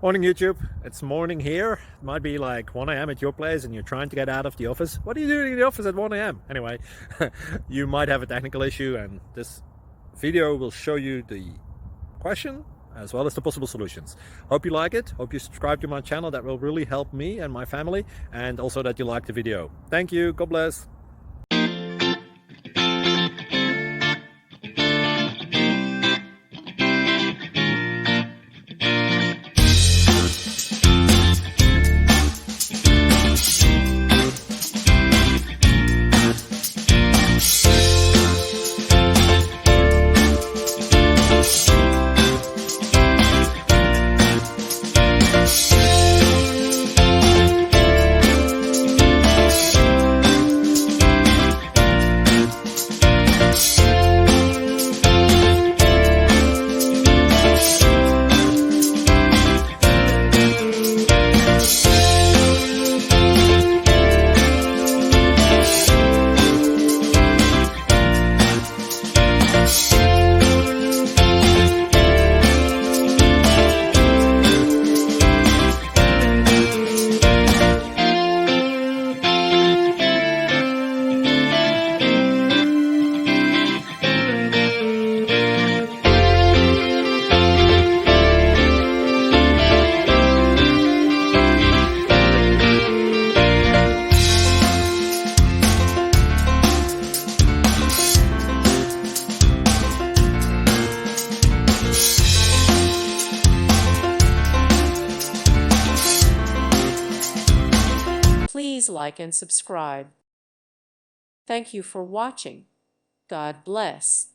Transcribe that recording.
Morning YouTube, it's morning here. It might be like 1 a.m. at your place and you're trying to get out of the office. What are you doing in the office at 1 a.m.? Anyway, you might have a technical issue and this video will show you the question as well as the possible solutions. Hope you like it, hope you subscribe to my channel. That will really help me and my family, and also that you like the video. Thank you, God bless. Please like and subscribe. Thank you for watching. God bless.